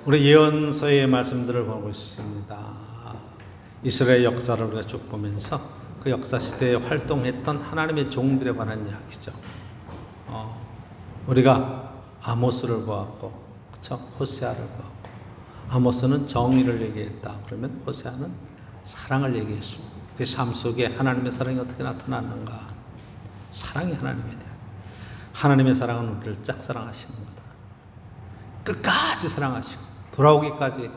우리 예언서의 말씀들을 보고 있습니다. 이스라엘 역사를 우리가 쭉 보면서 그 역사 시대에 활동했던 하나님의 종들에 관한 이야기죠. 우리가 아모스를 보았고, 그렇죠? 호세아를 보았고, 아모스는 정의를 얘기했다. 그러면 호세아는 사랑을 얘기했습니다. 그 삶 속에 하나님의 사랑이 어떻게 나타났는가? 사랑이 하나님에 대한. 하나님의 사랑은 우리를 짝사랑하시는 거다. 끝까지 사랑하시고 돌아오기까지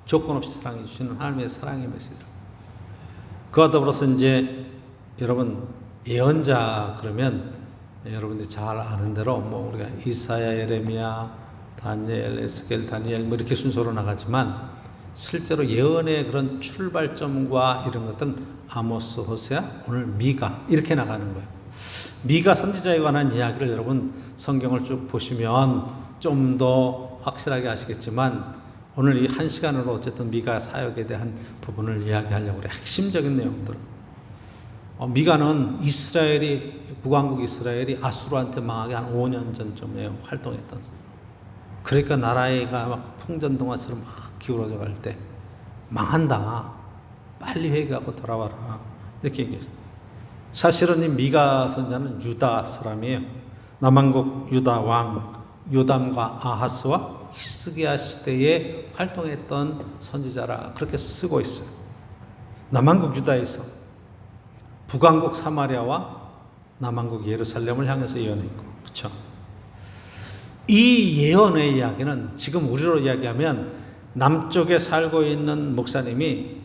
조건 없이 사랑해 주시는 하나님의 사랑의 메시지. 그와 더불어서 이제 여러분 예언자 그러면 여러분들이 잘 아는 대로 뭐 우리가 이사야, 예레미야, 다니엘, 에스겔, 다니엘 뭐 이렇게 순서로 나가지만 실제로 예언의 그런 출발점과 이런 것들은 아모스, 호세아, 오늘 미가 이렇게 나가는 거예요. 미가 선지자에 관한 이야기를 여러분 성경을 쭉 보시면 좀 더 확실하게 아시겠지만 오늘 이 한 시간으로 어쨌든 미가 사역에 대한 부분을 이야기하려고 그래요. 핵심적인 내용들. 미가는 이스라엘이 북왕국 이스라엘이 아수르한테 망하게 한 5년 전쯤에 활동했던. 그러니까 나라가 막 풍전등화처럼 막 기울어져 갈 때 망한다. 빨리 회개하고 돌아와라. 이렇게 얘기해요. 사실은 이 미가 선자는 유다 사람이에요. 남왕국 유다 왕 요담과 아하스와 히스기야 시대에 활동했던 선지자라 그렇게 쓰고 있어요. 남왕국 유다에서 북왕국 사마리아와 남왕국 예루살렘을 향해서 예언했고, 그렇죠? 이 예언의 이야기는 지금 우리로 이야기하면 남쪽에 살고 있는 목사님이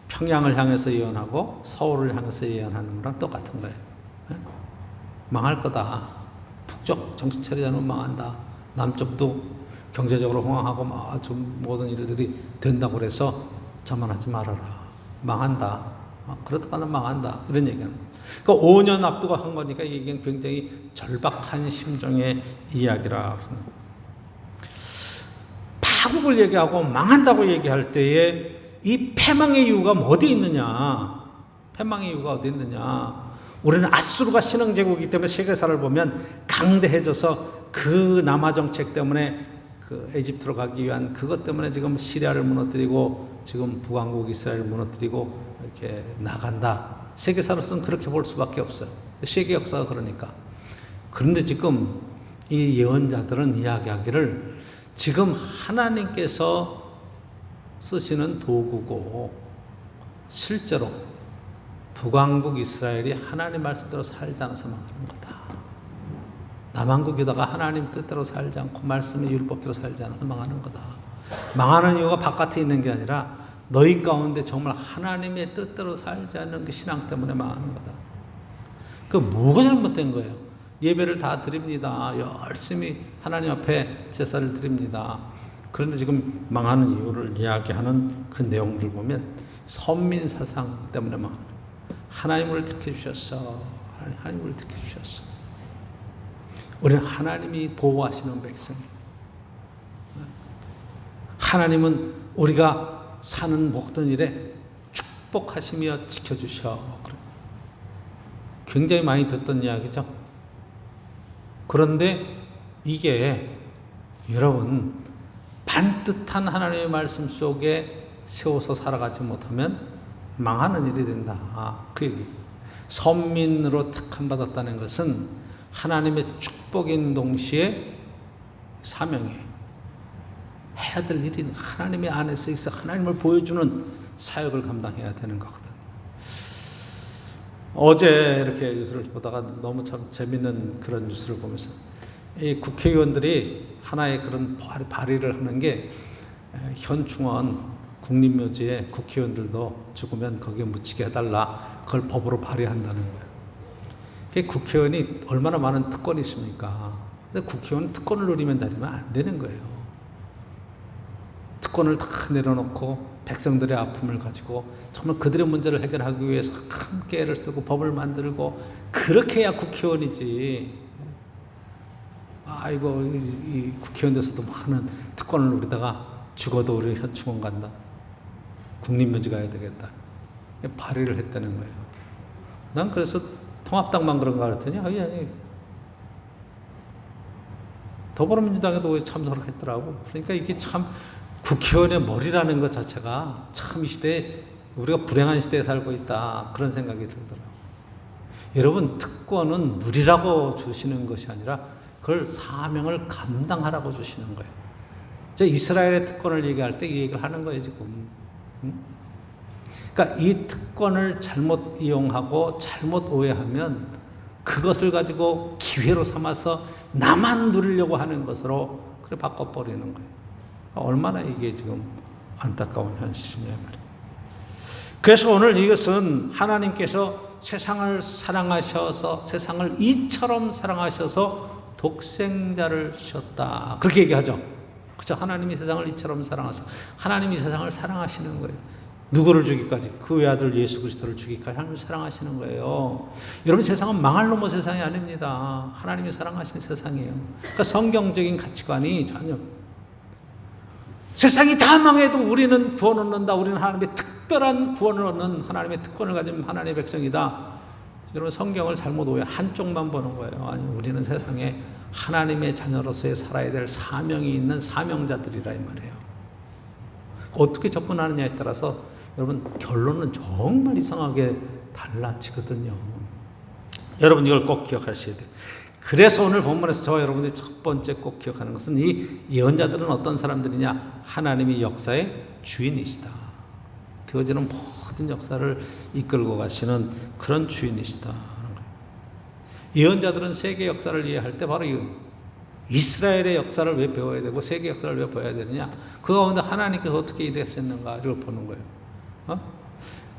평양을 향해서 예언하고 서울을 향해서 예언하는 거랑 똑같은 거예요. 망할 거다. 북쪽 정신 차리지 않으면 망한다. 남쪽도 경제적으로 호황하고 막 좀 모든 일들이 된다고 그래서 자만하지 말아라. 망한다. 그러다가는 망한다. 이런 얘기는. 그러니까 5년 앞두고 한 거니까 이게 굉장히 절박한 심정의 이야기라. 파국을 얘기하고 망한다고 얘기할 때에 이 패망의 이유가 어디 있느냐? 패망의 이유가 어디 있느냐? 우리는 아수르가 신흥제국이기 때문에 세계사를 보면 강대해져서 그 남하 정책 때문에 그 에집트로 가기 위한 그것 때문에 지금 시리아를 무너뜨리고 지금 북왕국 이스라엘을 무너뜨리고 이렇게 나간다. 세계사로서는 그렇게 볼 수밖에 없어요. 세계 역사가 그러니까. 그런데 지금 이 예언자들은 이야기하기를 지금 하나님께서 쓰시는 도구고 실제로 북왕국 이스라엘이 하나님 말씀대로 살지 않아서 망하는 거다. 남왕국 유다가 하나님 뜻대로 살지 않고 말씀의 율법대로 살지 않아서 망하는 거다. 망하는 이유가 바깥에 있는 게 아니라 너희 가운데 정말 하나님의 뜻대로 살지 않는 그 신앙 때문에 망하는 거다. 그 뭐가 잘못된 거예요? 예배를 다 드립니다. 열심히 하나님 앞에 제사를 드립니다. 그런데 지금 망하는 이유를 이야기하는 그 내용들 보면 선민 사상 때문에 망하는 거예요. 하나님을 택해 주셨어. 하나님을 택해 주셨어. 우리는 하나님이 보호하시는 백성이에요. 하나님은 우리가 사는 모든 일에 축복하시며 지켜주셔. 굉장히 많이 듣던 이야기죠. 그런데 이게 여러분 반듯한 하나님의 말씀 속에 세워서 살아가지 못하면 망하는 일이 된다. 그 얘기. 선민으로 택함받았다는 것은 하나님의 축복인 동시에 사명이에요. 해야 될 일이 하나님의 안에서 있어 하나님을 보여주는 사역을 감당해야 되는 거거든요. 어제 이렇게 뉴스를 보다가 너무 참 재밌는 그런 뉴스를 보면서 이 국회의원들이 하나의 그런 발의를 하는 게 현충원 국립묘지에 국회의원들도 죽으면 거기에 묻히게 해달라. 그걸 법으로 발의한다는 거예요. 국회의원이 얼마나 많은 특권이 있습니까? 근데 국회의원은 특권을 누리면 다니면 안 되는 거예요. 특권을 다 내려놓고 백성들의 아픔을 가지고 정말 그들의 문제를 해결하기 위해서 함께 애를 쓰고 법을 만들고 그렇게 해야 국회의원이지. 아이고 이 국회의원 돼서도 많은 특권을 누리다가 죽어도 우리 현충원 간다. 국립묘지 가야 되겠다. 발의를 했다는 거예요. 난 그래서 통합당만 그런가 그랬더니 아니 더불어민주당에도 참석을 했더라고. 그러니까 이게 참 국회의원의 머리라는 것 자체가 참 이 시대에 우리가 불행한 시대에 살고 있다, 그런 생각이 들더라고요. 여러분, 특권은 누리라고 주시는 것이 아니라 그걸 사명을 감당하라고 주시는 거예요. 제가 이스라엘의 특권을 얘기할 때 이 얘기를 하는 거예요, 지금. 그러니까 이 특권을 잘못 이용하고 잘못 오해하면 그것을 가지고 기회로 삼아서 나만 누리려고 하는 것으로 그래 바꿔버리는 거예요. 얼마나 이게 지금 안타까운 현실이냐 말이에요. 그래서 오늘 이것은 하나님께서 세상을 사랑하셔서, 세상을 이처럼 사랑하셔서 독생자를 주셨다, 그렇게 얘기하죠. 그렇죠? 하나님이 세상을 이처럼 사랑하셔서 하나님이 세상을 사랑하시는 거예요. 누구를 주기까지? 그 외아들 예수 그리스도를 주기까지 하나님을 사랑하시는 거예요. 여러분, 세상은 망할 놈의 세상이 아닙니다. 하나님이 사랑하시는 세상이에요. 그러니까 성경적인 가치관이 전혀, 세상이 다 망해도 우리는 구원 얻는다, 우리는 하나님의 특별한 구원을 얻는 하나님의 특권을 가진 하나님의 백성이다, 여러분 성경을 잘못 오해, 한쪽만 보는 거예요. 아니, 우리는 세상에 하나님의 자녀로서의 살아야 될 사명이 있는 사명자들이라 이 말이에요. 어떻게 접근하느냐에 따라서 여러분 결론은 정말 이상하게 달라지거든요. 여러분 이걸 꼭 기억하셔야 돼요. 그래서 오늘 본문에서 저와 여러분들이 첫 번째 꼭 기억하는 것은 이 예언자들은 어떤 사람들이냐? 하나님이 역사의 주인이시다. 되어지는 모든 역사를 이끌고 가시는 그런 주인이시다. 예언자들은 세계 역사를 이해할 때 바로 이스라엘의 역사를 왜 배워야 되고 세계 역사를 왜 배워야 되느냐? 그 가운데 하나님께서 어떻게 일하셨는가를 보는 거예요.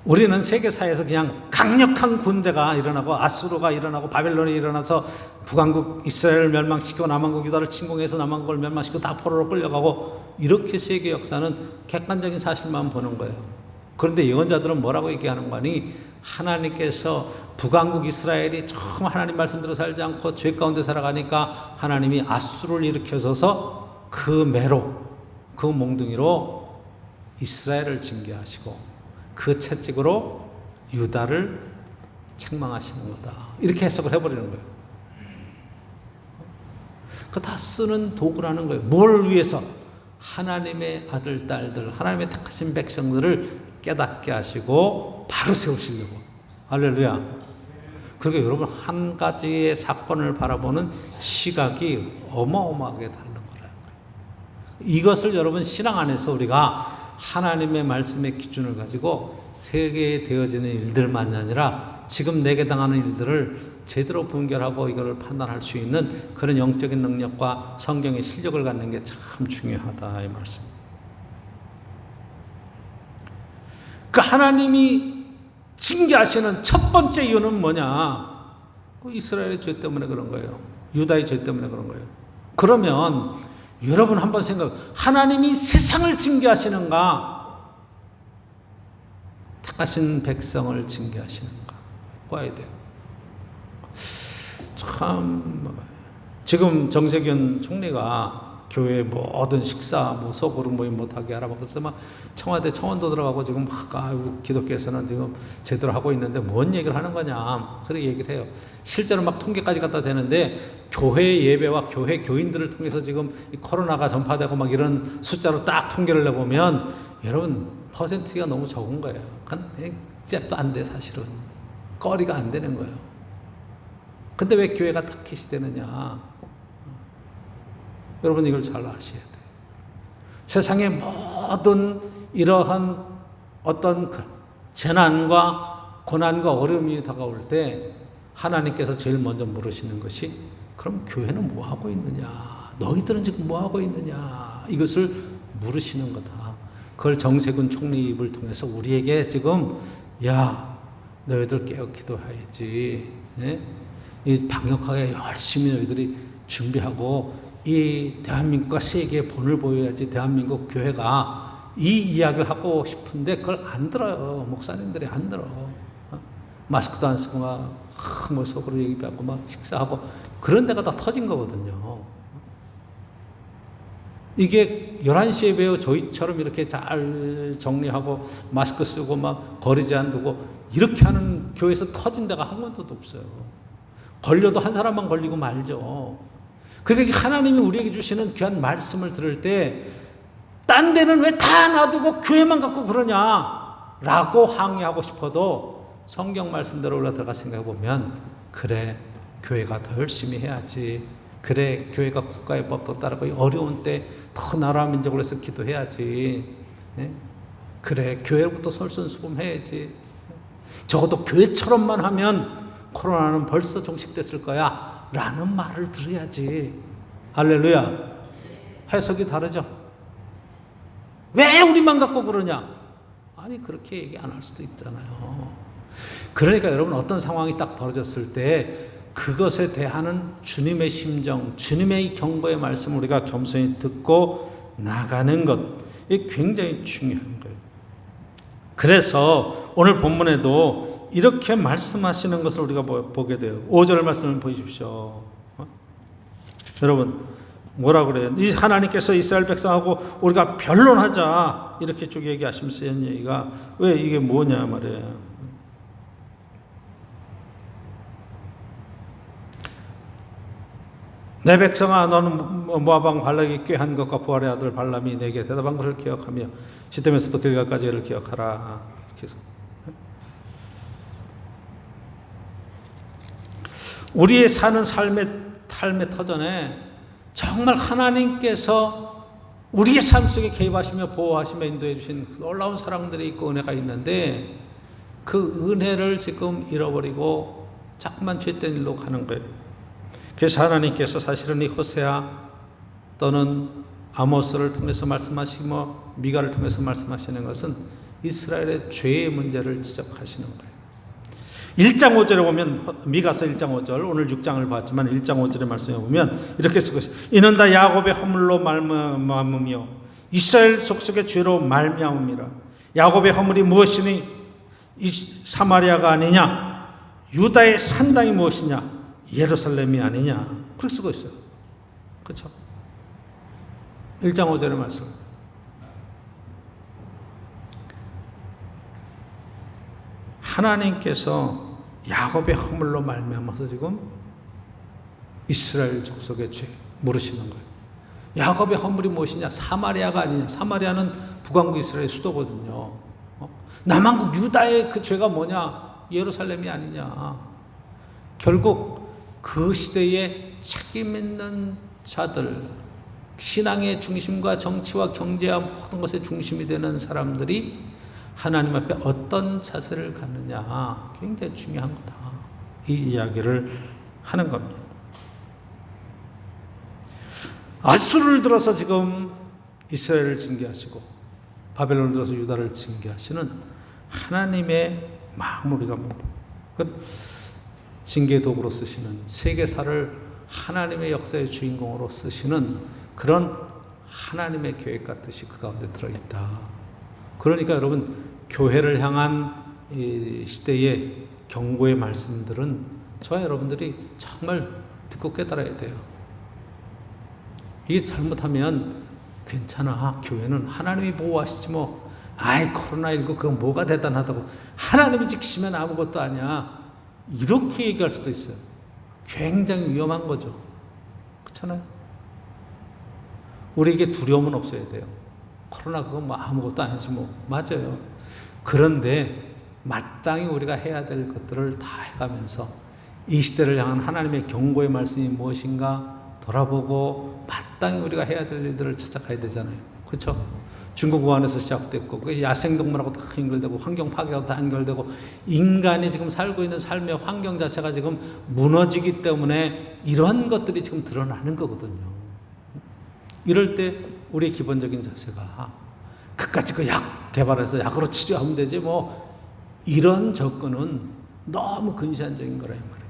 우리는 세계사에서 그냥 강력한 군대가 일어나고 아수르가 일어나고 바벨론이 일어나서 북왕국 이스라엘을 멸망시키고 남왕국 유다를 침공해서 남왕국을 멸망시키고 다 포로로 끌려가고, 이렇게 세계 역사는 객관적인 사실만 보는 거예요. 그런데 예언자들은 뭐라고 얘기하는 거니? 하나님께서 북왕국 이스라엘이 처음 하나님 말씀대로 살지 않고 죄 가운데 살아가니까 하나님이 아수르를 일으켜서서 그 매로, 그 몽둥이로 이스라엘을 징계하시고 그 채찍으로 유다를 책망하시는 거다, 이렇게 해석을 해버리는 거예요. 그 다 쓰는 도구라는 거예요. 뭘 위해서? 하나님의 아들, 딸들, 하나님의 택하신 백성들을 깨닫게 하시고 바로 세우시려고. 할렐루야. 그러니까 여러분, 한 가지의 사건을 바라보는 시각이 어마어마하게 다른 거라는 거예요. 이것을 여러분 신앙 안에서 우리가 하나님의 말씀의 기준을 가지고 세계에 되어지는 일들만이 아니라 지금 내게 당하는 일들을 제대로 분별하고 이걸 판단할 수 있는 그런 영적인 능력과 성경의 실력을 갖는 게 참 중요하다, 이 말씀. 그 하나님이 징계하시는 첫 번째 이유는 뭐냐? 그 이스라엘의 죄 때문에 그런 거예요. 유다의 죄 때문에 그런 거예요. 그러면 여러분 한번 하나님이 세상을 징계하시는가? 택하신 백성을 징계하시는가? 봐야 돼요. 참, 지금 정세균 총리가 교회 모든 식사, 소그룹 모임 못하게 하라고 그래서 막 청와대 청원도 들어가고 지금 막 기독교에서는 지금 제대로 하고 있는데 뭔 얘기를 하는 거냐, 그렇게 얘기를 해요. 실제로 막 통계까지 갖다 대는데 교회 예배와 교회 교인들을 통해서 지금 이 코로나가 전파되고 막 이런 숫자로 딱 통계를 내보면 여러분 퍼센트가 너무 적은 거예요. 잽도 안 돼, 사실은. 거리가 안 되는 거예요. 근데 왜 교회가 타깃이 되느냐? 여러분 이걸 잘 아셔야 돼요. 세상의 모든 이러한 어떤 재난과 고난과 어려움이 다가올 때 하나님께서 제일 먼저 물으시는 것이, 그럼 교회는 뭐 하고 있느냐? 너희들은 지금 뭐 하고 있느냐? 이것을 물으시는 거다. 그걸 정세균 총리 입을 통해서 우리에게 지금, 야, 너희들 깨어 기도해야지. 네? 이 방역하게 열심히 너희들이 준비하고 이 대한민국과 세계에 본을 보여야지. 대한민국 교회가 이 이야기를 하고 싶은데 그걸 안 들어요. 목사님들이 안 들어. 마스크도 안 쓰고 막 속으로 얘기하고 막 식사하고 그런 데가 다 터진 거거든요. 이게 11시에 배워 저희처럼 이렇게 잘 정리하고 마스크 쓰고 막 거리 제한 두고 이렇게 하는 교회에서 터진 데가 한 군데도 없어요. 걸려도 한 사람만 걸리고 말죠. 그러니까 하나님이 우리에게 주시는 귀한 말씀을 들을 때 딴 데는 왜 다 놔두고 교회만 갖고 그러냐 라고 항의하고 싶어도 성경 말씀대로 우리가 들어가 생각해 보면 그래 교회가 더 열심히 해야지, 그래 교회가 국가의 법도 따르고 어려운 때 더 나라 민족을 위해서 기도해야지, 그래 교회로부터 솔선수범해야지, 적어도 교회처럼만 하면 코로나는 벌써 종식됐을 거야 라는 말을 들어야지. 할렐루야. 해석이 다르죠. 왜 우리만 갖고 그러냐? 아니 그렇게 얘기 안 할 수도 있잖아요. 그러니까 여러분 어떤 상황이 딱 벌어졌을 때 그것에 대한 주님의 심정, 주님의 경고의 말씀을 우리가 겸손히 듣고 나가는 것, 이게 굉장히 중요한 거예요. 그래서 오늘 본문에도 이렇게 말씀하시는 것을 우리가 보게 돼요. 5절 말씀을 보십시오. 여러분 뭐라 그래요? 이 하나님께서 이스라엘 백성하고 우리가 변론하자 이렇게 쭉 얘기하시면서 한 얘기가 왜 이게 뭐냐 말이에요. 내 백성아 너는 모압 왕 발락이 꾀한 것과 부할의 아들 발람이 내게 대답한 것을 기억하며 시댐에서도 길갈까지 이를 기억하라. 이렇게 해서 우리의 사는 삶의 터전에 정말 하나님께서 우리의 삶 속에 개입하시며 보호하시며 인도해 주신 놀라운 사랑들이 있고 은혜가 있는데 그 은혜를 지금 잃어버리고 자꾸만 죄된 일로 가는 거예요. 그래서 하나님께서 사실은 이 호세아 또는 아모스를 통해서 말씀하시고 미가를 통해서 말씀하시는 것은 이스라엘의 죄의 문제를 지적하시는 거예요. 1장 5절에 보면 미가서 1장 5절 오늘 6장을 봤지만 1장 5절의 말씀에 보면 이렇게 쓰고 있어요. 이는 다 야곱의 허물로 말미암으며 이스라엘 족속의 죄로 말미암음이라. 야곱의 허물이 무엇이니 이 사마리아가 아니냐, 유다의 산당이 무엇이냐, 예루살렘이 아니냐, 그렇게 쓰고 있어요. 그렇죠? 1장 5절의 말씀. 하나님께서 야곱의 허물로 말미암아서 지금 이스라엘 족속의 죄 물으시는 거예요. 야곱의 허물이 무엇이냐? 사마리아가 아니냐. 사마리아는 북왕국 이스라엘의 수도거든요. 남왕국 유다의 그 죄가 뭐냐? 예루살렘이 아니냐. 결국 그 시대에 책임 있는 자들, 신앙의 중심과 정치와 경제와 모든 것의 중심이 되는 사람들이 하나님 앞에 어떤 자세를 갖느냐 굉장히 중요한 거다. 이 이야기를 하는 겁니다. 아수르를 들어서 지금 이스라엘을 징계하시고 바벨론을 들어서 유다를 징계하시는 하나님의 마음을 우리가 봅니다. 징계 도구로 쓰시는, 세계사를 하나님의 역사의 주인공으로 쓰시는 그런 하나님의 계획과 뜻이 그 가운데 들어있다. 그러니까 여러분 교회를 향한 이 시대의 경고의 말씀들은 저와 여러분들이 정말 듣고 깨달아야 돼요. 이게 잘못하면 괜찮아, 교회는 하나님이 보호하시지 뭐, 아이 코로나19 그건 뭐가 대단하다고, 하나님이 지키시면 아무것도 아니야, 이렇게 얘기할 수도 있어요. 굉장히 위험한 거죠. 그렇잖아요. 우리에게 두려움은 없어야 돼요. 코로나 그건 뭐 아무것도 아니지 뭐, 맞아요. 그런데 마땅히 우리가 해야 될 것들을 다 해가면서 이 시대를 향한 하나님의 경고의 말씀이 무엇인가 돌아보고 마땅히 우리가 해야 될 일들을 찾아가야 되잖아요. 그렇죠? 중국 우한에서 시작됐고 그 야생동물하고 다 연결되고 환경 파괴하고 다 연결되고 인간이 지금 살고 있는 삶의 환경 자체가 지금 무너지기 때문에 이런 것들이 지금 드러나는 거거든요. 이럴 때 우리의 기본적인 자세가 그까짓 그 약 개발해서 약으로 치료하면 되지 뭐, 이런 접근은 너무 근시안적인 거라 이 말이에요.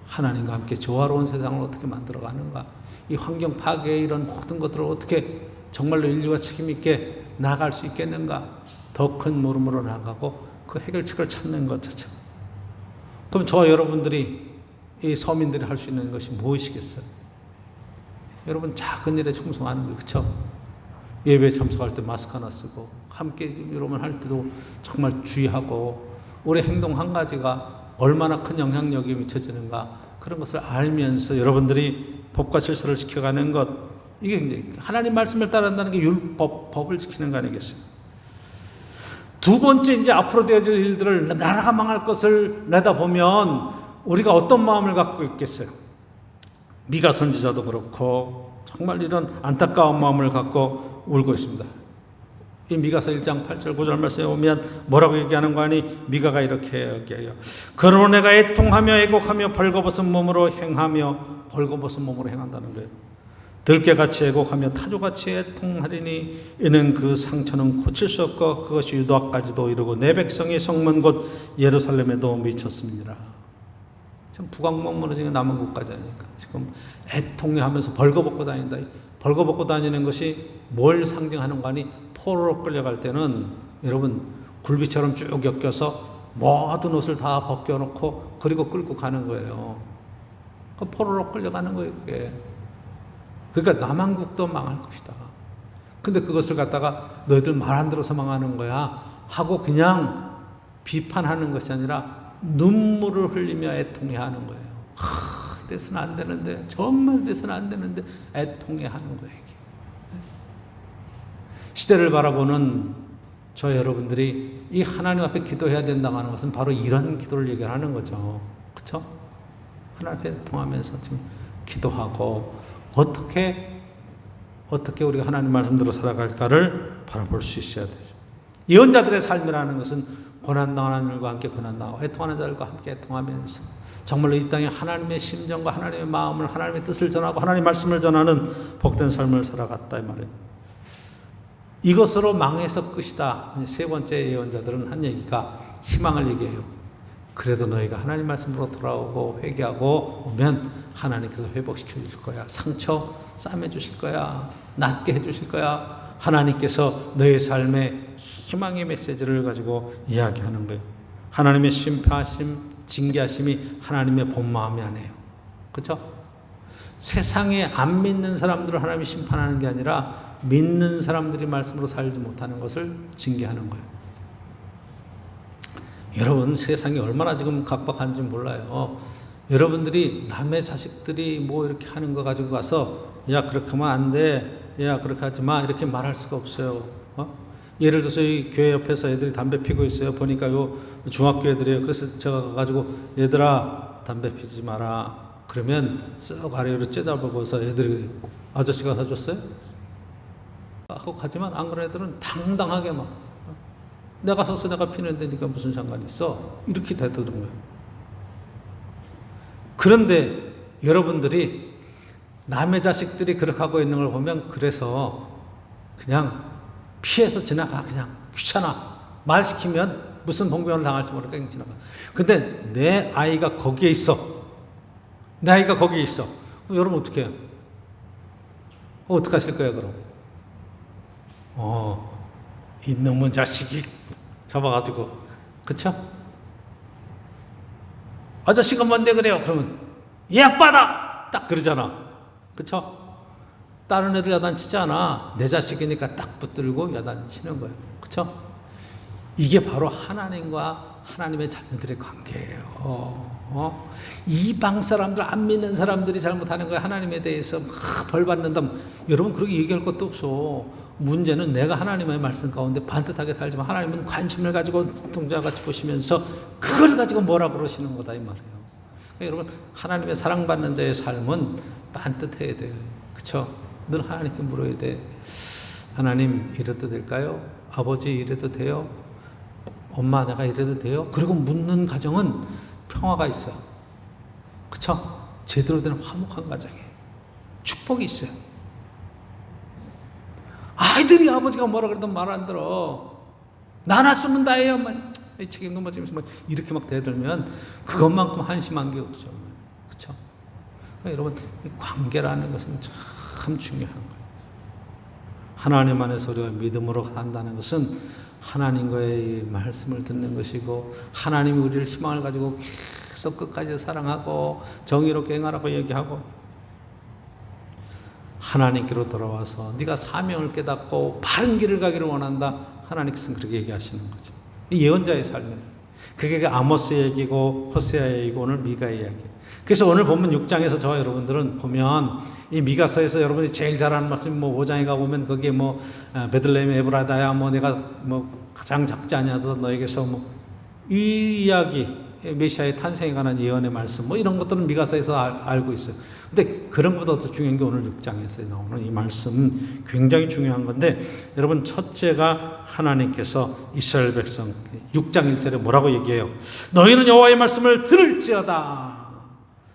하나님과 함께 조화로운 세상을 어떻게 만들어가는가, 이 환경 파괴의 이런 모든 것들을 어떻게 정말로 인류가 책임있게 나아갈 수 있겠는가, 더 큰 물음으로 나아가고 그 해결책을 찾는 것 자체가. 그럼 저와 여러분들이, 이 서민들이 할 수 있는 것이 무엇이겠어요? 여러분 작은 일에 충성하는 거예요. 그렇죠? 예배에 참석할 때 마스크 하나 쓰고 함께 여러분 할 때도 정말 주의하고 우리 행동 한 가지가 얼마나 큰 영향력이 미쳐지는가, 그런 것을 알면서 여러분들이 법과 질서를 지켜가는 것, 이게 이제 하나님 말씀을 따른다는 게 율법, 법을 지키는 거 아니겠어요? 두 번째, 이제 앞으로 되어질 일들을, 나라가 망할 것을 내다보면 우리가 어떤 마음을 갖고 있겠어요? 미가 선지자도 그렇고 정말 이런 안타까운 마음을 갖고 울고 있습니다. 이 미가서 1장 8절 9절 말씀에 보면 뭐라고 얘기하는 거 아니? 미가가 이렇게 얘기해요. 그러므로 내가 애통하며 애곡하며 벌거벗은 몸으로 행하며, 벌거벗은 몸으로 행한다는 거예요. 들깨같이 애곡하며 타조같이 애통하리니 이는 그 상처는 고칠 수 없고 그것이 유다까지도 이르고 내 백성의 성문 곧 예루살렘에도 미쳤습니다. 지금 북왕몽문으로 남은 곳까지 하니까 지금 애통해하면서 벌거벗고 다닌다. 벌거벗고 다니는 것이 뭘 상징하는 거 아니? 포로로 끌려갈 때는 여러분 굴비처럼 쭉 엮여서 모든 옷을 다 벗겨놓고 그리고 끌고 가는 거예요. 그 포로로 끌려가는 거예요, 그게. 그러니까 남한국도 망할 것이다. 근데 그것을 갖다가 너희들 말 안 들어서 망하는 거야 하고 그냥 비판하는 것이 아니라 눈물을 흘리며 애통해 하는 거예요. 이래서는 안 되는데, 정말 이래서는 안 되는데 애통해 하는 거예요, 이게. 시대를 바라보는 저 여러분들이 이 하나님 앞에 기도해야 된다고 하는 것은 바로 이런 기도를 얘기하는 거죠. 그렇죠? 하나님 앞에 통하면서 지금 기도하고 어떻게 우리가 하나님 말씀대로 살아갈까를 바라볼 수 있어야 되죠. 예언자들의 삶이라는 것은 고난당하는 일과 함께 고난당하고 애통하는 자들과 함께 애통하면서 정말로 이 땅에 하나님의 심정과 하나님의 마음을, 하나님의 뜻을 전하고 하나님의 말씀을 전하는 복된 삶을 살아갔다 이 말이에요. 이것으로 망해서 끝이다. 세 번째 예언자들은 한 얘기가 희망을 얘기해요. 그래도 너희가 하나님 말씀으로 돌아오고 회개하고 오면 하나님께서 회복시켜 주실 거야. 상처 싸매 주실 거야. 낫게 해 주실 거야. 하나님께서 너의 삶에 희망의 메시지를 가지고 이야기하는 거예요. 하나님의 심판하심, 징계하심이 하나님의 본 마음이 아니에요. 그렇죠? 세상에 안 믿는 사람들을 하나님이 심판하는 게 아니라 믿는 사람들이 말씀으로 살지 못하는 것을 징계하는 거예요. 여러분, 세상이 얼마나 지금 각박한지 몰라요. 여러분들이 남의 자식들이 뭐 이렇게 하는 거 가지고 가서 야 그렇게 하면 안 돼, 야 그렇게 하지 마 이렇게 말할 수가 없어요. 예를 들어서 이 교회 옆에서 애들이 담배 피고 있어요. 보니까 요 중학교 애들이에요. 그래서 제가 가가지고 얘들아 담배 피지 마라. 그러면 쓱 아래로 째잡아보고서 애들이 아저씨가 사줬어요? 하고 가지만 안 그런 애들은 당당하게 막 내가 사서 내가 피는데 니가 무슨 상관이 있어? 이렇게 되더는 거예요. 그런데 여러분들이 남의 자식들이 그렇게 하고 있는 걸 보면 그래서 그냥 피해서 지나가. 그냥 귀찮아. 말 시키면 무슨 봉변을 당할지 모르니까 그냥 지나가. 근데 내 아이가 거기에 있어. 내 아이가 거기에 있어. 그럼 여러분 어떻게 해요? 어떻게 하실 거예요 그럼? 이놈의 자식이 잡아가지고, 그쵸? 아저씨가 뭔데 그래요? 그러면 얘 아빠다! 딱 그러잖아. 그쵸? 다른 애들 야단치지 않아. 내 자식이니까 딱 붙들고 야단치는 거예요. 그쵸? 이게 바로 하나님과 하나님의 자녀들의 관계예요. 이방 사람들, 안 믿는 사람들이 잘못하는 거예요. 하나님에 대해서 막 벌 받는다. 여러분 그렇게 얘기할 것도 없어. 문제는 내가 하나님의 말씀 가운데 반듯하게 살지만 하나님은 관심을 가지고 눈동자같이 보시면서 그걸 가지고 뭐라 그러시는 거다 이 말이에요. 그러니까 여러분 하나님의 사랑받는 자의 삶은 반듯해야 돼요. 그렇죠? 늘 하나님께 물어야 돼. 하나님 이래도 될까요? 아버지 이래도 돼요? 엄마 내가 이래도 돼요? 그리고 묻는 가정은 평화가 있어요. 그렇죠? 제대로 된 화목한 가정이에요. 축복이 있어요. 아이들이 아버지가 뭐라 그러든 말 안 들어. 나 낳았으면 다예요. 이 책임도 뭐 이렇게 막 대들면 그것만큼 한심한 게 없죠. 그렇죠? 그러니까 여러분 관계라는 것은 참 중요한 거예요. 하나님 안에서 우리가 믿음으로 산다는 것은 하나님과의 말씀을 듣는 것이고 하나님이 우리를 희망을 가지고 계속 끝까지 사랑하고 정의롭게 행하라고 얘기하고 하나님께로 돌아와서 네가 사명을 깨닫고 바른 길을 가기를 원한다. 하나님께서는 그렇게 얘기하시는 거죠. 예언자의 삶이에요. 그게 아모스 얘기고 호세아 얘기고 오늘 미가의 이야기. 그래서 오늘 보면 6장에서 저와 여러분들은 보면 이 미가서에서 여러분이 제일 잘하는 말씀이 뭐 5장에 가보면 거기에 뭐 베들레헴 에브라다야 뭐 내가 뭐 가장 작지 아니하다 너에게서 뭐 이 이야기 메시아의 탄생에 관한 예언의 말씀 뭐 이런 것들은 미가서에서 알고 있어요. 근데 그런 것보다 더 중요한 게 오늘 6장에서 나오는 이 말씀 굉장히 중요한 건데 여러분 첫째가 하나님께서 이스라엘 백성 6장 1절에 뭐라고 얘기해요? 너희는 여호와의 말씀을 들을지어다.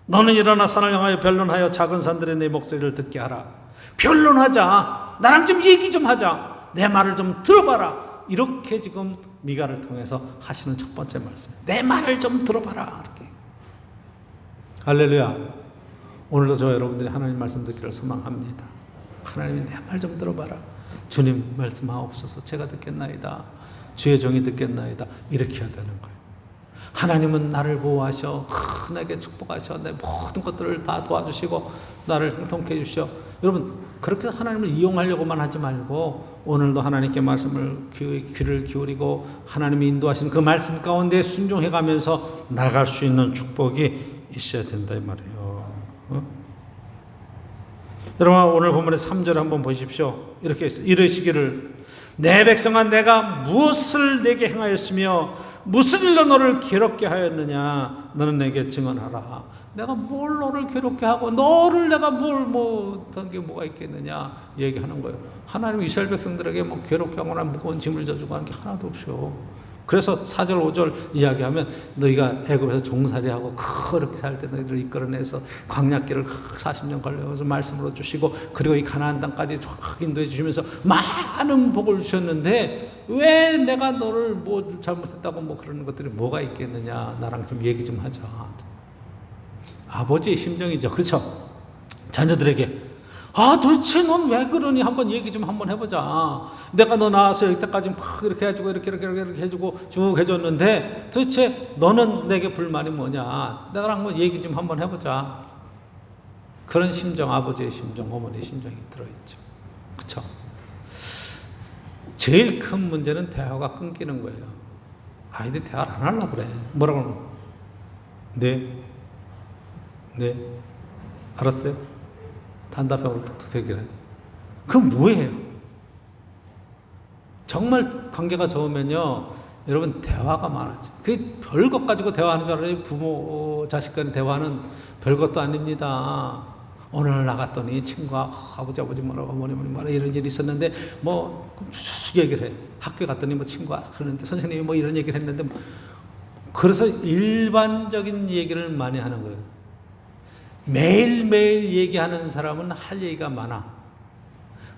너는 일어나 산을 향하여 변론하여 작은 산들의 내 목소리를 듣게 하라. 변론하자. 나랑 좀 얘기 좀 하자. 내 말을 좀 들어봐라. 이렇게 지금 미가를 통해서 하시는 첫 번째 말씀이에요. 내 말을 좀 들어봐라. 이렇게. 할렐루야. 오늘도 저 여러분들이 하나님 말씀 듣기를 소망합니다. 하나님이 내 말 좀 들어봐라. 주님 말씀하옵소서. 제가 듣겠나이다. 주의 종이 듣겠나이다. 이렇게 해야 되는 거예요. 하나님은 나를 보호하셔. 내게 축복하셔. 내 모든 것들을 다 도와주시고 나를 형통케 해주시오. 여러분 그렇게 하나님을 이용하려고만 하지 말고 오늘도 하나님께 말씀을 귀를 기울이고 하나님이 인도하시는 그 말씀 가운데 순종해가면서 나갈 수 있는 축복이 있어야 된다 이 말이에요. 여러분 오늘 본문의 3절 한번 보십시오. 이렇게 있어요. 이르시기를 내 백성아 내가 무엇을 내게 행하였으며 무슨 일로 너를 괴롭게 하였느냐 너는 내게 증언하라. 내가 뭘 너를 괴롭게 하고 너를 내가 뭘 게 뭐가 있겠느냐 얘기하는 거예요. 하나님 이스라엘 백성들에게 뭐 괴롭게 하거나 무거운 짐을 져주고 하는 게 하나도 없어요. 그래서 4절 5절 이야기하면 너희가 애굽에서 종살이하고 그렇게 살 때 너희들을 이끌어내서 광야길을 40년 걸려서 말씀으로 주시고 그리고 이 가나안 땅까지 쫙 인도해 주시면서 많은 복을 주셨는데 왜 내가 너를 뭐 잘못했다고 뭐 그러는 것들이 뭐가 있겠느냐 나랑 좀 얘기 좀 하자. 아버지의 심정이죠. 그렇죠? 자녀들에게 도대체 넌 왜 그러니 한번 얘기 좀 한번 해보자. 내가 너 낳아서 여기까지 막 이렇게 해주고 이렇게 해주고 쭉 해줬는데 도대체 너는 내게 불만이 뭐냐. 내가 한번 얘기 좀 한번 해보자. 그런 심정, 아버지의 심정, 어머니의 심정이 들어있죠. 그렇죠? 제일 큰 문제는 대화가 끊기는 거예요. 아이들 대화를 안 하려고 그래. 뭐라고 그러는 네. 알았어요? 단답형으로 툭툭 얘기를 해요. 그건 뭐예요? 정말 관계가 좋으면요, 여러분 대화가 많아져. 그 별것 가지고 대화하는 줄 알아요? 부모, 자식 간의 대화는 별것도 아닙니다. 오늘 나갔더니 친구가 아버지 뭐라고 어머니 뭐라 이런 일이 있었는데 뭐 쭉 얘기를 해. 학교 갔더니 뭐 친구가 그러는데 선생님이 뭐 이런 얘기를 했는데 그래서 일반적인 얘기를 많이 하는 거예요. 매일매일 얘기하는 사람은 할 얘기가 많아.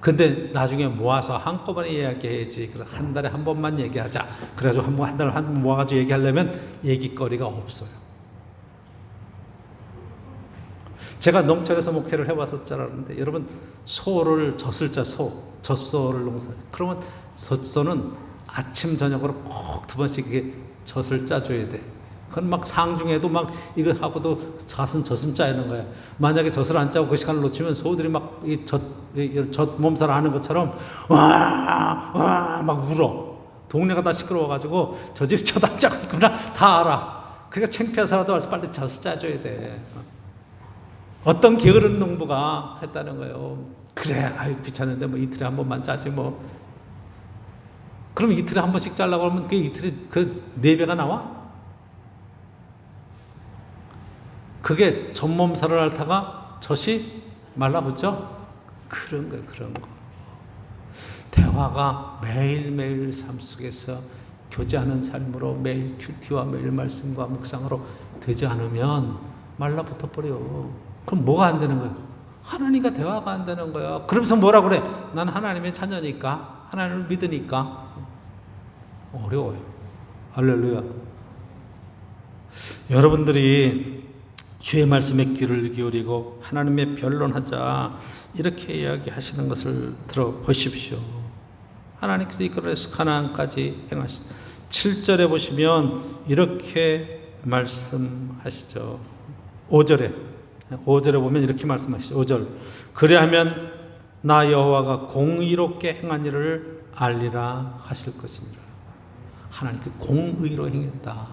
근데 나중에 모아서 한꺼번에 이야기해야지. 그래서 한 달에 한 번만 얘기하자. 그래가지고 한 달에 한 번 모아가지고 얘기하려면 얘기거리가 없어요. 제가 농촌에서 목회를 해봤었잖아요. 여러분 소를 젖을 짜 젖소를 농사. 그러면 젖소는 아침 저녁으로 꼭 2번씩 이게 젖을 짜줘야 돼. 그건 막 상중에도 막 이거 하고도 젖은 짜야 하는 거야. 만약에 젖을 안 짜고 그 시간을 놓치면 소들이 막 이 젖 몸살 하는 것처럼 막 울어. 동네가 다 시끄러워가지고 저 집 젖 안 짜고 있구나 다 알아. 그러니까 창피해서라도 와서 빨리 젖을 짜줘야 돼. 어떤 게으른 농부가 했다는 거예요. 그래, 아유 귀찮은데 뭐 이틀에 한 번만 짜지 뭐. 그럼 이틀에 한 번씩 짜려고 하면 그 이틀에 그 4배가 나와? 그게 젖몸살을 앓다가 젖이 말라붙죠? 그런 거예요, 그런 거. 대화가 매일매일 삶 속에서 교제하는 삶으로 매일 큐티와 매일 말씀과 묵상으로 되지 않으면 말라붙어 버려요. 그럼 뭐가 안 되는 거예요? 하나님과 대화가 안 되는 거야. 그러면서 뭐라 그래? 난 하나님의 자녀니까, 하나님을 믿으니까. 어려워요. 할렐루야. 여러분들이 주의 말씀에 귀를 기울이고 하나님의 변론하자 이렇게 이야기하시는 것을 들어보십시오. 하나님께서 이끌어내서 가나안까지 행하시. 7절에 보시면 이렇게 말씀하시죠. 5절에 보면 이렇게 말씀하시죠. 5절. 그리하면 나 여호와가 공의롭게 행한 일을 알리라 하실 것이니라. 하나님께 공의로 행했다.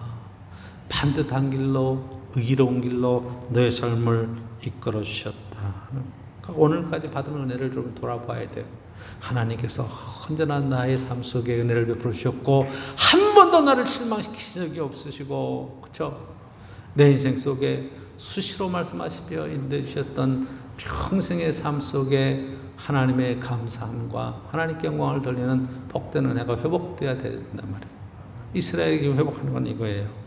반듯한 길로, 의로운 길로 너의 삶을 이끌어 주셨다. 그러니까 오늘까지 받은 은혜를 좀 돌아봐야 돼요. 하나님께서 언제나 나의 삶 속에 은혜를 베풀어 주셨고 한 번도 나를 실망시키신 적이 없으시고, 그렇죠? 내 인생 속에 수시로 말씀하시며 인도해 주셨던 평생의 삶 속에 하나님의 감사함과 하나님께 영광을 돌리는 복된 은혜가 회복되어야 된단 말이에요. 이스라엘이 지금 회복하는 건 이거예요.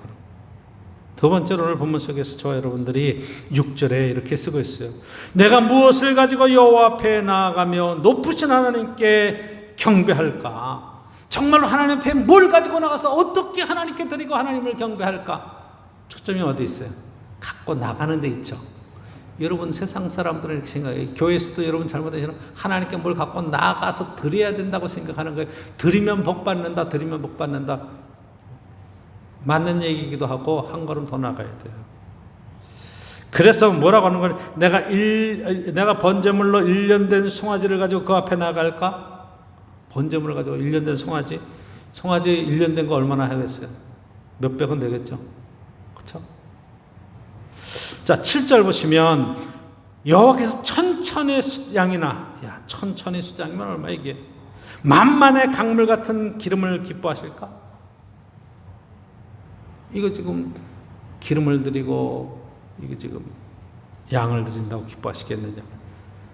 두 번째로 오늘 본문 속에서 저와 여러분들이 6절에 이렇게 쓰고 있어요. 내가 무엇을 가지고 여호와 앞에 나아가며 높으신 하나님께 경배할까? 정말로 하나님 앞에 뭘 가지고 나가서 어떻게 하나님께 드리고 하나님을 경배할까? 초점이 어디 있어요? 갖고 나가는 데 있죠. 여러분 세상 사람들은 이렇게 생각해요. 교회에서도 여러분 잘못하시면 하나님께 뭘 갖고 나가서 드려야 된다고 생각하는 거예요. 드리면 복 받는다, 드리면 복 받는다. 맞는 얘기이기도 하고 한 걸음 더 나가야 돼요. 그래서 뭐라고 하는 거냐? 내가 번제물로 1년 된 송아지를 가지고 그 앞에 나갈까? 번제물을 가지고 1년 된 송아지 1년 된 거 얼마나 하겠어요? 몇백은 되겠죠? 그렇죠? 자, 7절 보시면 여호와께서 천천의 양이나, 야, 천천의 숫양이면 얼마 이게? 만만의 강물 같은 기름을 기뻐하실까? 이거 지금 기름을 드리고 이거 지금 양을 드린다고 기뻐하시겠느냐?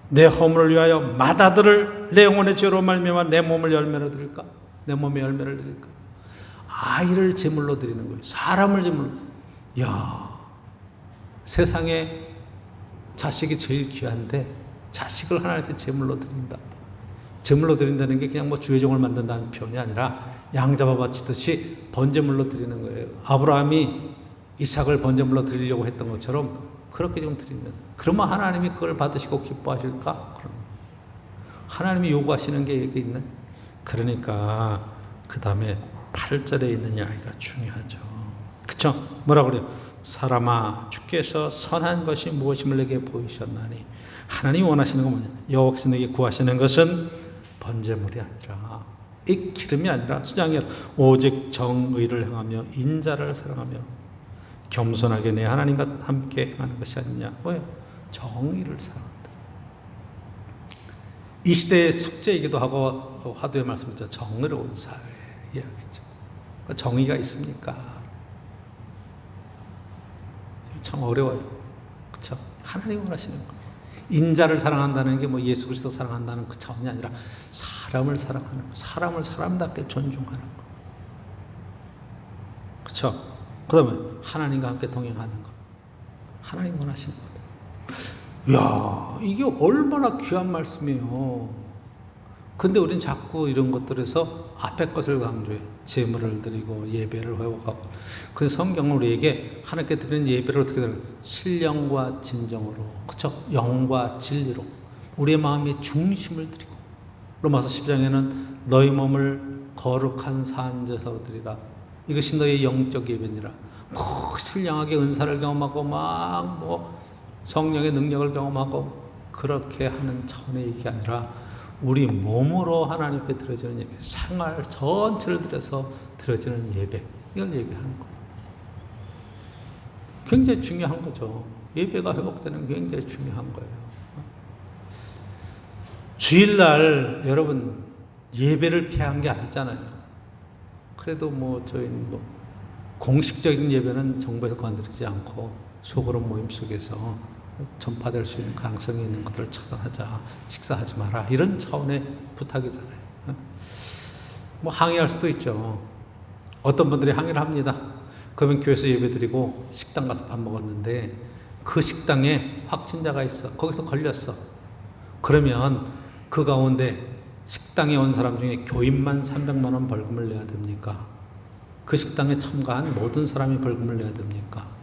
내 허물을 위하여 맏아들을 내 영혼의 죄로 말미암아 내 몸을 열매로 드릴까? 내 몸의 열매를 드릴까? 아이를 제물로 드리는 거예요. 사람을 제물로. 야, 세상에 자식이 제일 귀한데 자식을 하나님께 제물로 드린다. 제물로 드린다는 게 그냥 뭐 주의종을 만든다는 표현이 아니라 양 잡아 바치듯이 번제물로 드리는 거예요. 아브라함이 이삭을 번제물로 드리려고 했던 것처럼 그렇게 좀 드리면, 그러면 하나님이 그걸 받으시고 기뻐하실까? 그럼 하나님이 요구하시는 게 여기 있네. 그러니까 그 다음에 8절에 있는 이야기가 중요하죠. 그쵸? 뭐라고 그래요? 사람아, 주께서 선한 것이 무엇임을 내게 보이셨나니. 하나님이 원하시는 건 뭐냐? 여호와께서 내게 구하시는 것은 번제물이 아니라, 이 기름이 아니라, 수장이 아니라 오직 정의를 행하며 인자를 사랑하며 겸손하게 내 하나님과 함께 하는 것이 아니냐. 뭐예요? 정의를 사랑한다. 이 시대의 숙제이기도 하고 화두의 말씀이죠. 정의로운 사회 이야기죠. 정의가 있습니까? 참 어려워요. 그렇죠? 하나님 원하시는 거. 인자를 사랑한다는 게 뭐 예수 그리스도 사랑한다는 그 차원이 아니라 사람을 사랑하는 거, 사람을 사람답게 존중하는 거. 그렇죠? 그다음에 하나님과 함께 동행하는 것. 하나님 원하시는 것. 이야, 이게 얼마나 귀한 말씀이에요. 근데 우리는 자꾸 이런 것들에서 앞에 것을 강조해. 제물을 드리고 예배를 회복하고. 그 성경은 우리에게 하나님께 드리는 예배를 어떻게 드리는? 신령과 진정으로, 그렇죠? 영과 진리로 우리의 마음의 중심을 드리고. 로마서 10장에는 너희 몸을 거룩한 산제사로 드리라. 이것이 너의 영적 예배니라. 신령하게 은사를 경험하고 막 성령의 능력을 경험하고 그렇게 하는 차원의 얘기 아니라 우리 몸으로 하나님 앞에 드려지는 예배, 생활 전체를 들여서 드려지는 예배, 이걸 얘기하는 거예요. 굉장히 중요한 거죠. 예배가 회복되는 게 굉장히 중요한 거예요. 주일날 여러분 예배를 피한 게 아니잖아요. 그래도 저희는 공식적인 예배는 정부에서 건드리지 않고 소그룹 모임 속에서 전파될 수 있는 가능성이 있는 것들을 차단하자, 식사하지 마라, 이런 차원의 부탁이잖아요. 항의할 수도 있죠. 어떤 분들이 항의를 합니다. 그러면 교회에서 예배드리고 식당 가서 밥 먹었는데 그 식당에 확진자가 있어. 거기서 걸렸어. 그러면 그 가운데 식당에 온 사람 중에 교인만 300만 원 벌금을 내야 됩니까? 그 식당에 참가한 모든 사람이 벌금을 내야 됩니까?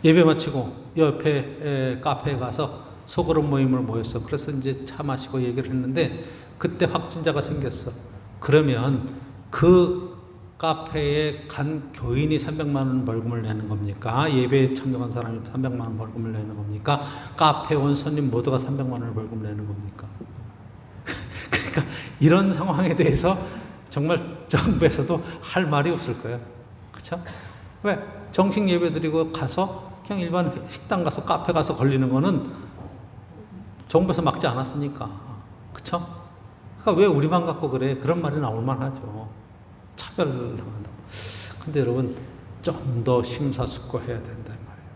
예배 마치고 옆에 카페에 가서 소그룹 모임을 모였어. 그래서 이제 차 마시고 얘기를 했는데 그때 확진자가 생겼어. 그러면 그 카페에 간 교인이 300만 원 벌금을 내는 겁니까? 예배에 참여한 사람이 300만 원 벌금을 내는 겁니까? 카페에 온 손님 모두가 300만 원을 벌금 내는 겁니까? 그러니까 이런 상황에 대해서 정말 정부에서도 할 말이 없을 거예요. 그렇죠? 왜? 정식 예배 드리고 가서 그냥 일반 식당 가서 카페 가서 걸리는 거는 정부에서 막지 않았으니까. 그렇죠? 그러니까 왜 우리만 갖고 그래? 그런 말이 나올 만하죠. 차별당한다고. 근데 여러분 좀 더 심사숙고해야 된다 이 말이에요.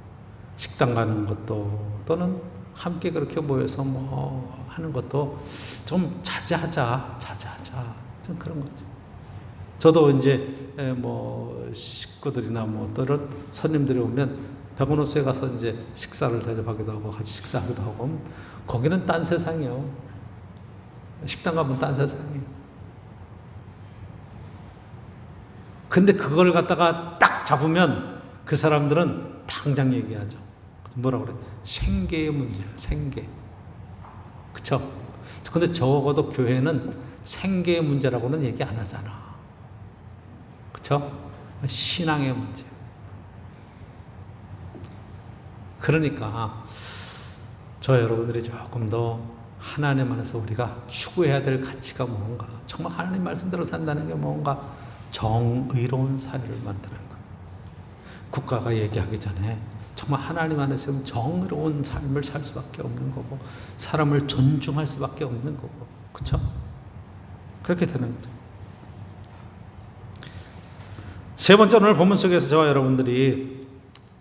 식당 가는 것도 또는 함께 그렇게 모여서 뭐 하는 것도 좀 자제하자. 좀 그런 거죠. 저도 이제 뭐 식구들이나 뭐 다른 손님들이 오면 병원호수에 가서 이제 식사를 대접하기도 하고 같이 식사하기도 하고 거기는 딴 세상이에요. 식당 가면 딴 세상이에요. 근데 그걸 갖다가 딱 잡으면 그 사람들은 당장 얘기하죠. 뭐라 그래? 생계의 문제야, 생계. 그쵸? 근데 적어도 교회는 생계의 문제라고는 얘기 안 하잖아. 그쵸? 신앙의 문제. 그러니까 저 여러분들이 조금 더 하나님 안에서 우리가 추구해야 될 가치가 뭔가, 정말 하나님 말씀대로 산다는 게 뭔가 정의로운 사회를 만드는 것. 국가가 얘기하기 전에 정말 하나님 안에서 정의로운 삶을 살 수밖에 없는 거고 사람을 존중할 수밖에 없는 거고, 그렇죠? 그렇게 되는 거죠. 세 번째, 오늘 본문 속에서 저와 여러분들이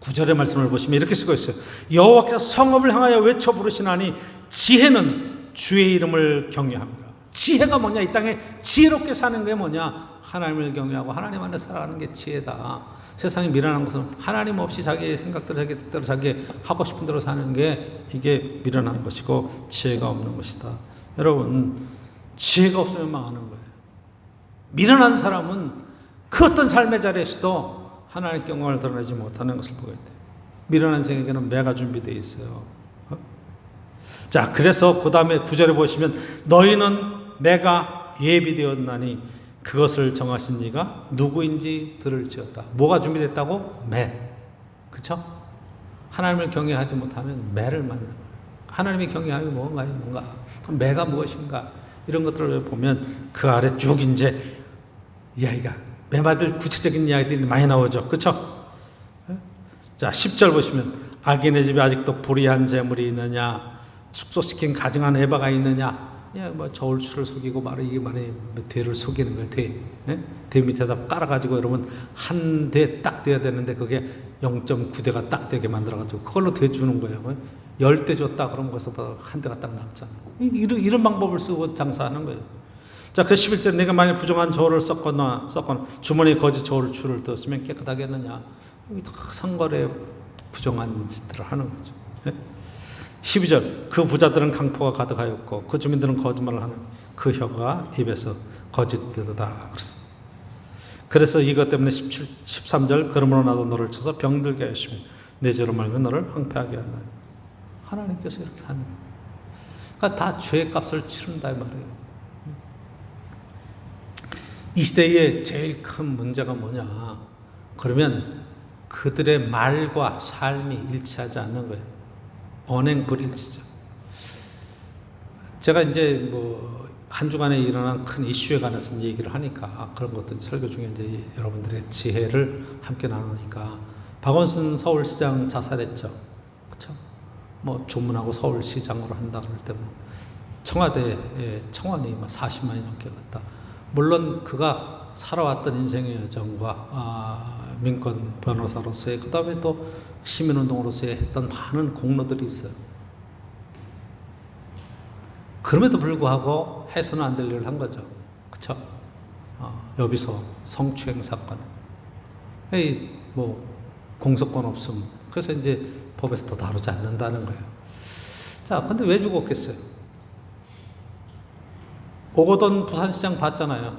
9절의 말씀을 보시면 이렇게 쓰고 있어요. 여호와께서 성읍을 향하여 외쳐 부르시나니 지혜는 주의 이름을 경외합니다. 지혜가 뭐냐? 이 땅에 지혜롭게 사는 게 뭐냐? 하나님을 경외하고 하나님 안에 살아가는 게 지혜다. 세상에 미련한 것은 하나님 없이 자기의 생각대로 자기 뜻대로 자기 하고 싶은 대로 사는 게 이게 미련한 것이고 지혜가 없는 것이다. 여러분, 지혜가 없으면 망하는 거예요. 미련한 사람은 그 어떤 삶의 자리에서도 하나님의 영광을 드러내지 못하는 것을 보게 돼요. 미련한 생에게는 매가 준비되어 있어요. 자, 그래서 그 다음에 9절에 보시면 너희는 매가 예비되었나니 그것을 정하신 이가 누구인지 들을지어다. 뭐가 준비됐다고? 매. 그렇죠? 하나님을 경외하지 못하면 매를 만나는 거예요. 하나님의 경외함이 뭔가 있는가? 그럼 매가 무엇인가? 이런 것들을 보면 그 아래 쭉 이제 이야기가 매 맞을 구체적인 이야기들이 많이 나오죠. 그렇죠? 자, 10절 보시면 악인의 집에 아직도 불의한 재물이 있느냐? 축소시킨 가증한 에바가 있느냐? 뭐 저울추를 속이고 이게 대를 속이는 거예요. 대 밑에다 깔아가지고 여러분 한 대 딱 돼야 되는데 그게 0.9대가 딱 되게 만들어가지고 그걸로 대 주는 거예요. 10대 줬다 그런 거에서 한 대가 딱 남잖아. 이런 방법을 쓰고 장사하는 거예요. 자, 그 11절 내가 만약 부정한 저울을 썩거나 주머니에 거짓 저울추를 넣었으면 깨끗하겠느냐? 상거래 부정한 짓들을 하는 거죠. 12절 그 부자들은 강포가 가득하였고 그 주민들은 거짓말을 하는 그 혀가 입에서 거짓되도다. 그래서 이것 때문에 13절 그러므로 나도 너를 쳐서 병들게 하시며 내 죄로 말면 너를 황폐하게 한다. 하나님께서 이렇게 하는 거예요. 그러니까 다 죄값을 치른다 이 말이에요. 이 시대의 제일 큰 문제가 뭐냐? 그러면 그들의 말과 삶이 일치하지 않는 거예요. 언행 불일치죠. 제가 이제 뭐 한 주간에 일어난 큰 이슈에 관해서 얘기를 하니까 그런 것들 설교 중에 이제 여러분들의 지혜를 함께 나누니까 박원순 서울시장 자살했죠. 그렇죠? 뭐 주문하고 서울시장으로 한다 그럴 때 뭐 청와대에 청원이 40만이 넘게 갔다. 물론 그가 살아왔던 인생의 여정과 민권 변호사로서의 그 다음에 또 시민운동으로서의 했던 많은 공로들이 있어요. 그럼에도 불구하고 해서는 안 될 일을 한 거죠. 그쵸? 여비서 성추행 사건. 뭐 공소권 없음. 그래서 이제 법에서 더 다루지 않는다는 거예요. 자, 근데 왜 죽었겠어요? 오거돈 부산시장 봤잖아요.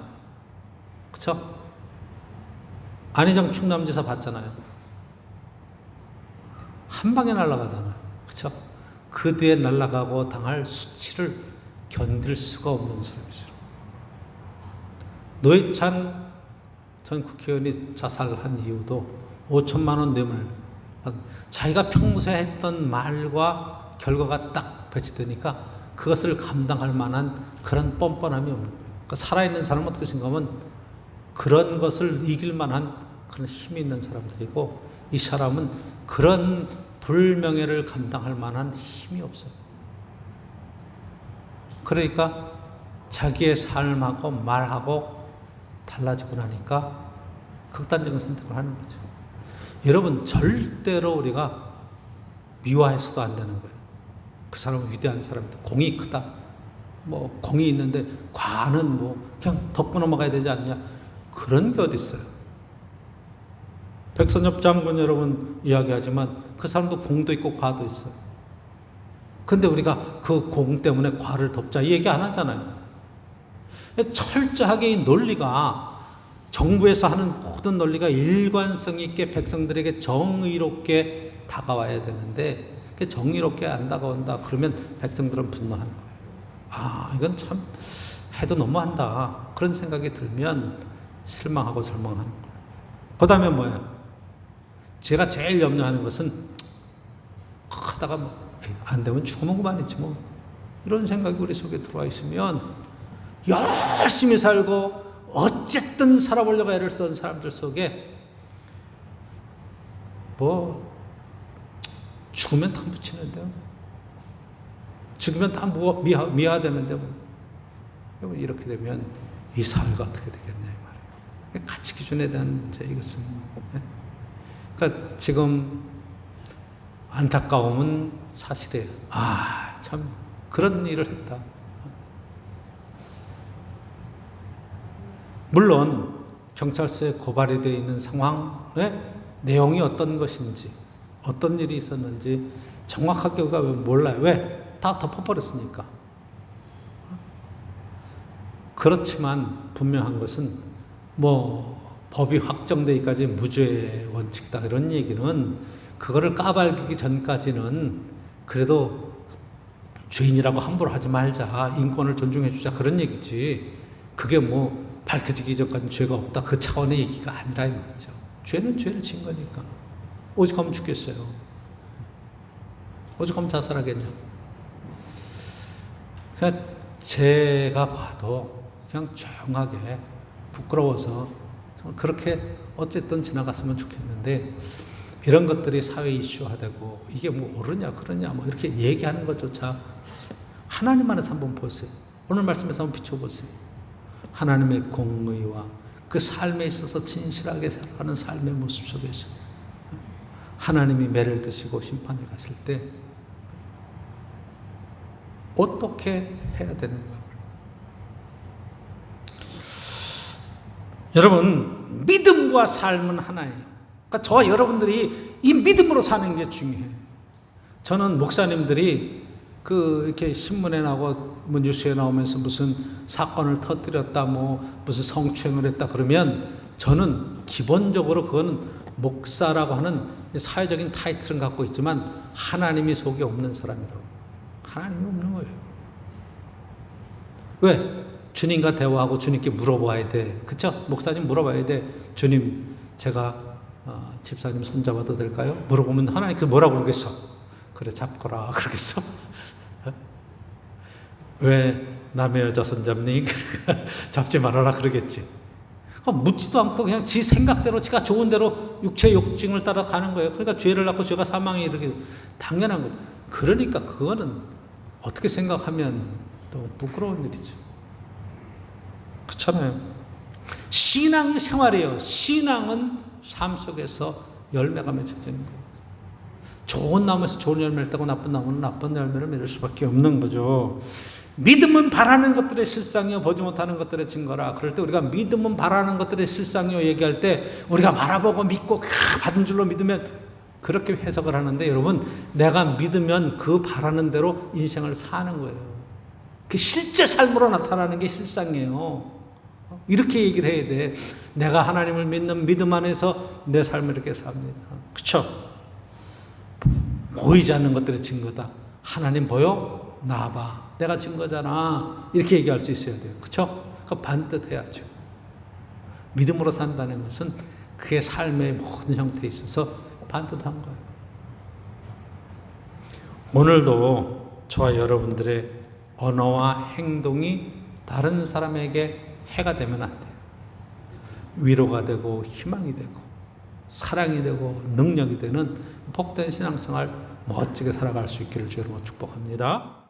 그쵸? 안희정 충남지사 봤잖아요. 한 방에 날아가잖아요. 그쵸? 그 뒤에 날아가고 당할 수치를 견딜 수가 없는 사람이죠. 노회찬 전 국회의원이 자살한 이유도 5천만 원 뇌물. 자기가 평소에 했던 말과 결과가 딱 배치되니까 그것을 감당할 만한 그런 뻔뻔함이 없는 거예요. 그러니까 살아있는 사람은 어떻게 생각하면 그런 것을 이길 만한 그런 힘이 있는 사람들이고, 이 사람은 그런 불명예를 감당할 만한 힘이 없어요. 그러니까 자기의 삶하고 말하고 달라지고 나니까 극단적인 선택을 하는 거죠. 여러분, 절대로 우리가 미화해서도 안 되는 거예요. 그 사람은 위대한 사람인데 공이 크다, 뭐 공이 있는데 과는 뭐 그냥 덮고 넘어가야 되지 않냐, 그런 게 어디 있어요. 백선엽 장군 여러분 이야기하지만 그 사람도 공도 있고 과도 있어요. 근데 우리가 그 공 때문에 과를 덮자 이 얘기 안 하잖아요. 철저하게 이 논리가, 정부에서 하는 모든 논리가 일관성 있게 백성들에게 정의롭게 다가와야 되는데, 정의롭게 안 다가온다 그러면 백성들은 분노하는 거예요. 아, 이건 참 해도 너무한다, 그런 생각이 들면 실망하고 절망하는 거예요. 그 다음에 뭐예요? 제가 제일 염려하는 것은 하다가 뭐 안 되면 죽으면 그만이지 뭐, 이런 생각이 우리 속에 들어와 있으면 열심히 살고 어쨌든 살아보려고 애를 쓰던 사람들 속에 뭐 죽으면 다 묻히는데요, 죽으면 다 미화되는데 뭐 이렇게 되면 이 사회가 어떻게 되겠냐 이 말이에요. 가치 기준에 대한 문제, 이것은. 그러니까 지금 안타까움은 사실이에요. 아, 참 그런 일을 했다. 물론 경찰서에 고발이 되어 있는 상황의 내용이 어떤 것인지, 어떤 일이 있었는지 정확하게 우리가 몰라요. 왜? 다 덮어버렸으니까. 그렇지만 분명한 것은 뭐 법이 확정되기까지 무죄의 원칙이다, 이런 얘기는 그거를 까발리기 전까지는 그래도 죄인이라고 함부로 하지 말자, 인권을 존중해 주자, 그런 얘기지, 그게 뭐 밝혀지기 전까지는 죄가 없다, 그 차원의 얘기가 아니라 이 말이죠. 죄는 죄를 진 거니까. 오죽하면 죽겠어요. 오죽하면 자살하겠냐. 그냥 제가 봐도 그냥 조용하게 부끄러워서 그렇게 어쨌든 지나갔으면 좋겠는데, 이런 것들이 사회 이슈화되고 이게 뭐 옳으냐 그러냐 뭐 이렇게 얘기하는 것조차 하나님 안에서 한번 보세요. 오늘 말씀에서 한번 비춰보세요. 하나님의 공의와 그 삶에 있어서 진실하게 살아가는 삶의 모습 속에서 하나님이 매를 드시고 심판에 가실 때 어떻게 해야 되는가. 여러분, 믿음과 삶은 하나예요. 그러니까 저와 여러분들이 이 믿음으로 사는 게 중요해요. 저는 목사님들이 이렇게 신문에 나오고 뭐 뉴스에 나오면서 무슨 사건을 터뜨렸다, 뭐 무슨 성추행을 했다 그러면 저는 기본적으로 그거는 목사라고 하는 사회적인 타이틀은 갖고 있지만 하나님이 속에 없는 사람이라고. 하나님이 없는 거예요. 왜? 주님과 대화하고 주님께 물어봐야 돼. 그쵸? 목사님 물어봐야 돼. 주님, 제가 집사님 손잡아도 될까요? 물어보면 하나님께서 뭐라고 그러겠어? 그래, 잡거라 그러겠어? 왜 남의 여자 손잡니? 잡지 말아라 그러겠지. 묻지도 않고 그냥 지 생각대로, 지가 좋은 대로 육체의 욕심을 따라 가는 거예요. 그러니까 죄를 낳고 죄가 사망에 이르게 당연한 거예요. 그러니까 그거는 어떻게 생각하면 너무 부끄러운 일이죠. 그렇잖아요. 신앙 생활이에요. 신앙은 삶 속에서 열매가 맺혀지는 거예요. 좋은 나무에서 좋은 열매를 따고 나쁜 나무는 나쁜 열매를 맺을 수밖에 없는 거죠. 믿음은 바라는 것들의 실상이요 보지 못하는 것들의 증거라. 그럴 때 우리가 믿음은 바라는 것들의 실상이요 얘기할 때 우리가 바라보고 믿고 받은 줄로 믿으면 그렇게 해석을 하는데, 여러분, 내가 믿으면 그 바라는 대로 인생을 사는 거예요. 그 실제 삶으로 나타나는 게 실상이에요. 이렇게 얘기를 해야 돼. 내가 하나님을 믿는 믿음 안에서 내 삶을 이렇게 삽니다. 그렇죠? 보이지 않는 것들의 증거다. 하나님 보여? 나와봐. 내가 증거잖아. 이렇게 얘기할 수 있어야 돼요. 그렇죠? 그 반듯 해야죠. 믿음으로 산다는 것은 그의 삶의 모든 형태에 있어서 반듯한 거예요. 오늘도 저와 여러분들의 언어와 행동이 다른 사람에게 해가 되면 안 돼요. 위로가 되고 희망이 되고 사랑이 되고 능력이 되는 복된 신앙생활 멋지게 살아갈 수 있기를 주로 축복합니다.